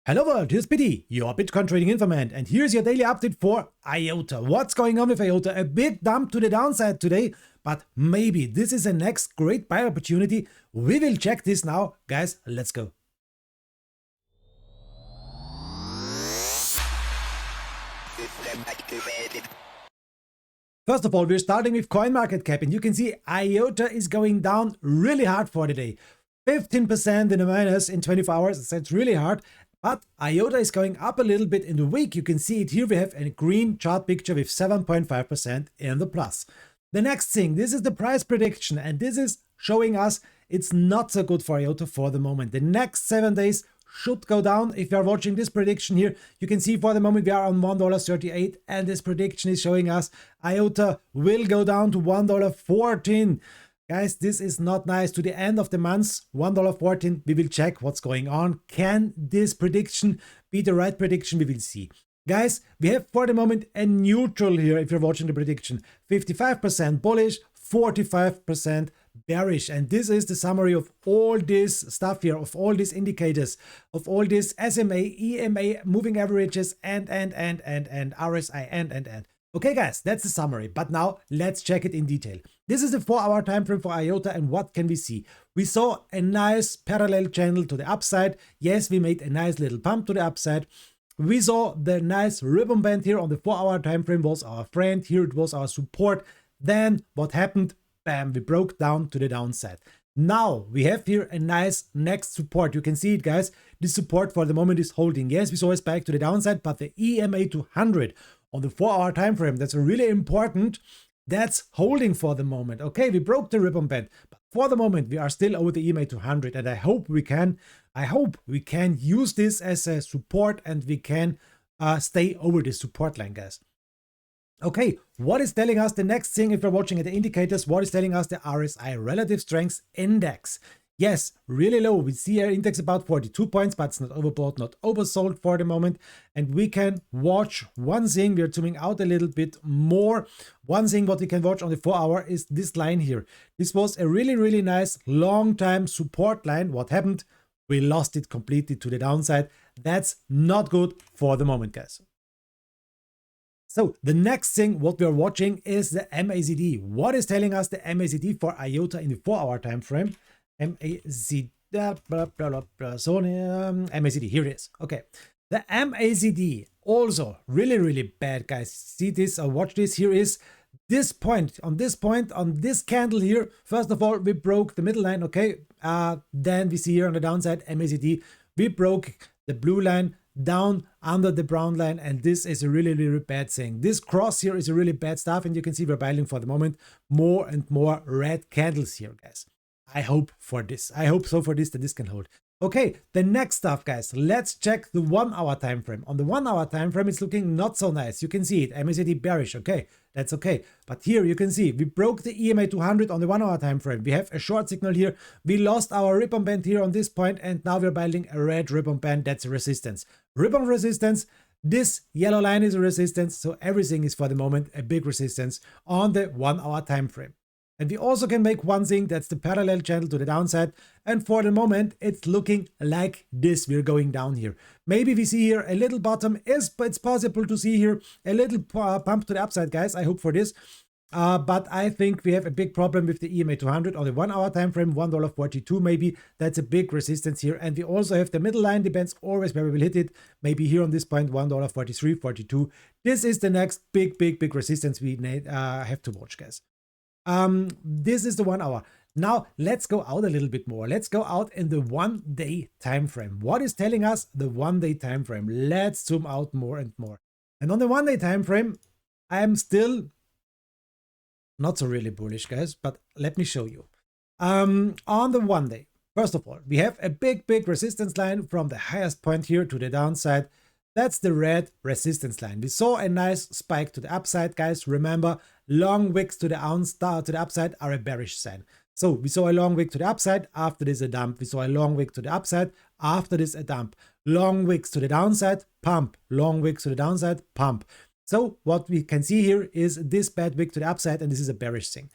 Hello world, here's PD, your Bitcoin trading informant, and here's your daily update for Iota. What's going on with Iota? A big dump to the downside today, but maybe this is a next great buy opportunity. We will check this now. Guys, let's go. First of all, we're starting with CoinMarketCap, and you can see Iota is going down really hard for the day. 15% in the minus in 24 hours, that's really hard. But Iota is going up a little bit in the week. You can see it here. We have a green chart picture with 7.5% in the plus. The next thing, this is the price prediction, and this is showing us it's not so good for Iota for the moment. The next 7 days should go down. If you are watching this prediction here, you can see for the moment we are on $1.38, and this prediction is showing us Iota will go down to $1.14. Guys, this is not nice. To the end of the month, $1.14, we will check what's going on. Can this prediction be the right prediction? We will see. Guys, we have for the moment a neutral here if you're watching the prediction. 55% bullish, 45% bearish. And this is the summary of all this stuff here, of all these indicators, of all this SMA, EMA, moving averages, and RSI, and. Okay guys, that's the summary, but now let's check it in detail. This is the 4-hour time frame for Iota, and what can we see? We saw a nice parallel channel to the upside. Yes, we made a nice little pump to the upside. We saw the nice ribbon band here on the 4-hour time frame was our friend. Here it was our support. Then what happened? Bam, we broke down to the downside. Now we have here a nice next support. You can see it, guys. This support for the moment is holding. Yes, we saw a spike to the downside, but the EMA 200 on the 4-hour time frame, that's really important. That's holding for the moment. Okay, we broke the ribbon band, but for the moment we are still over the EMA 200, and I hope we can use this as a support, and we can stay over this support line, guys. Okay, what is telling us the next thing if we're watching at the indicators? What is telling us the RSI Relative Strength Index? Yes, really low. We see our index about 42 points, but it's not overbought, not oversold for the moment. And we can watch one thing. We're zooming out a little bit more. One thing what we can watch on the 4-hour is this line here. This was a really nice long time support line. What happened? We lost it completely to the downside. That's not good for the moment, guys. So the next thing what we're watching is the MACD. What is telling us the MACD for Iota in the 4-hour time frame? MACD, MACD, here it is. Okay, the MACD also really bad, guys. See this or watch this. Here is this point, on this candle here. First of all, we broke the middle line. Okay, then we see here on the downside MACD, we broke the blue line down under the brown line, and this is a really bad thing. This cross here is a really bad stuff, and you can see we're buying for the moment more and more red candles here, guys. I hope for this. I hope so for this that this can hold. Okay, the next stuff, guys. Let's check the 1-hour time frame. On the 1-hour time frame, it's looking not so nice. You can see it. MACD bearish. Okay, that's okay. But here you can see we broke the EMA 200 on the 1-hour time frame. We have a short signal here. We lost our ribbon band here on this point, and now we're building a red ribbon band. That's a resistance. Ribbon resistance. This yellow line is a resistance. So everything is for the moment a big resistance on the 1-hour time frame. And we also can make one thing, that's the parallel channel to the downside. And for the moment, it's looking like this. We're going down here. Maybe we see here a little bottom. It's possible to see here a little pump to the upside, guys. I hope for this. But I think we have a big problem with the EMA 200 on the 1-hour time frame, $1.42 maybe. That's a big resistance here. And we also have the middle line, depends always where we will hit it. Maybe here on this point, $1.43, 42. This is the next big resistance we have to watch, guys. This is the 1-hour. Now let's go out a little bit more. Let's go out in the 1-day time frame. What is telling us the 1-day time frame? Let's zoom out more and more. And on the 1-day time frame, I am still not so really bullish, guys, but let me show you. On the 1 day, first of all, we have a big resistance line from the highest point here to the downside. That's the red resistance line. We saw a nice spike to the upside, guys. Remember, long wicks to the upside are a bearish sign. So we saw a long wick to the upside, after this a dump. We saw a long wick to the upside, after this a dump. Long wicks to the downside, pump. Long wicks to the downside, pump. So what we can see here is this bad wick to the upside, and this is a bearish thing.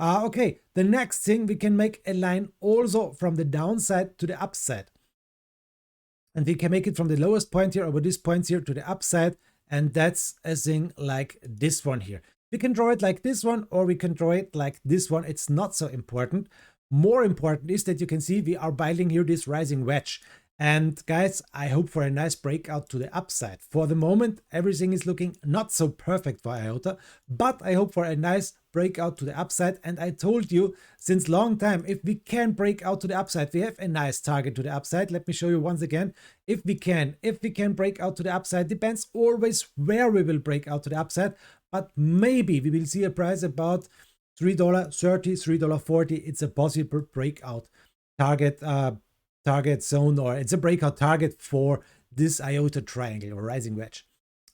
Okay, the next thing, we can make a line also from the downside to the upside. and we can make it from the lowest point here over this point here to the upside, and that's a thing like this one here. We can draw it like this one, or we can draw it like this one. It's not so important. More important is that you can see we are building here this rising wedge. And guys, I hope for a nice breakout to the upside. For the moment, everything is looking not so perfect for Iota, but I hope for a nice breakout to the upside. And I told you since long time, if we can break out to the upside, we have a nice target to the upside. Let me show you once again. If we can break out to the upside, depends always where we will break out to the upside, but maybe we will see a price about $3.30, $3.40. It's a possible breakout target zone, or it's a breakout target for this Iota triangle or rising wedge.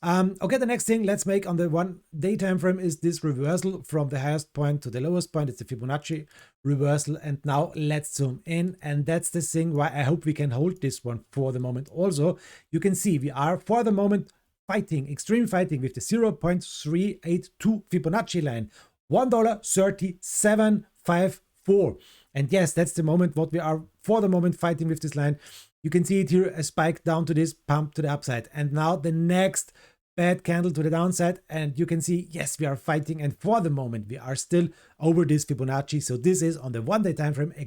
Okay, the next thing let's make on the 1 day time frame is this reversal from the highest point to the lowest point. It's the Fibonacci reversal. And now let's zoom in, and that's the thing why I hope we can hold this one for the moment. Also, you can see we are for the moment fighting, extreme fighting with the 0.382 Fibonacci line, $1.3754. And yes, that's the moment what we are for the moment fighting with this line. You can see it here, a spike down to this, pump to the upside. And now the next bad candle to the downside. And you can see, yes, we are fighting. And for the moment, we are still over this Fibonacci. So this is on the 1 day time frame, a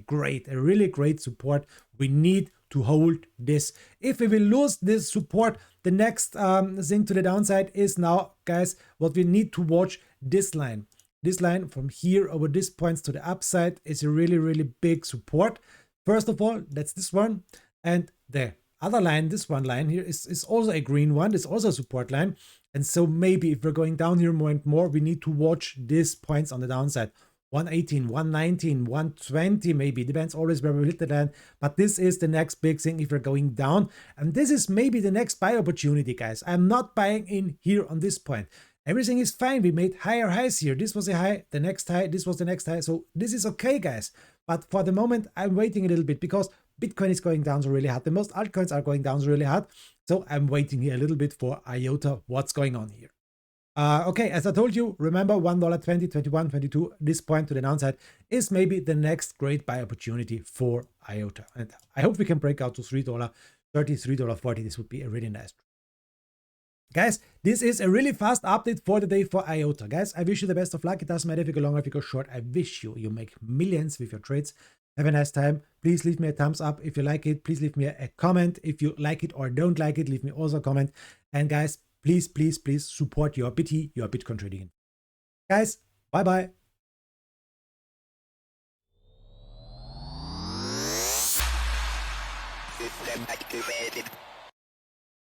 really great support. We need to hold this. If we will lose this support, the next thing to the downside is now, guys, what we need to watch, this line. This line from here over this points to the upside is a really big support. First of all, that's this one. And the other line, this one line here is also a green one. It's also a support line. And so maybe if we're going down here more and more, we need to watch these points on the downside. 118, 119, 120 maybe. Depends always where we hit the line. But this is the next big thing if we're going down. And this is maybe the next buy opportunity, guys. I'm not buying in here on this point. Everything is fine. We made higher highs here. This was a high, the next high, this was the next high. So this is okay, guys. But for the moment, I'm waiting a little bit because Bitcoin is going down so really hard. The most altcoins are going down so really hard. So I'm waiting here a little bit for Iota. What's going on here? Okay, as I told you, remember $1.20, 21, 22, this point to the downside is maybe the next great buy opportunity for Iota. And I hope we can break out to $3.30, $3.40. This would be a really nice. Guys, this is a really fast update for the day for Iota. Guys, I wish you the best of luck. It doesn't matter if you go long or if you go short. I wish you make millions with your trades. Have a nice time. Please leave me a thumbs up if you like it. Please leave me a comment if you like it or don't like it. Leave me also a comment. And guys, please support your BT, your Bitcoin trading. Guys, bye-bye.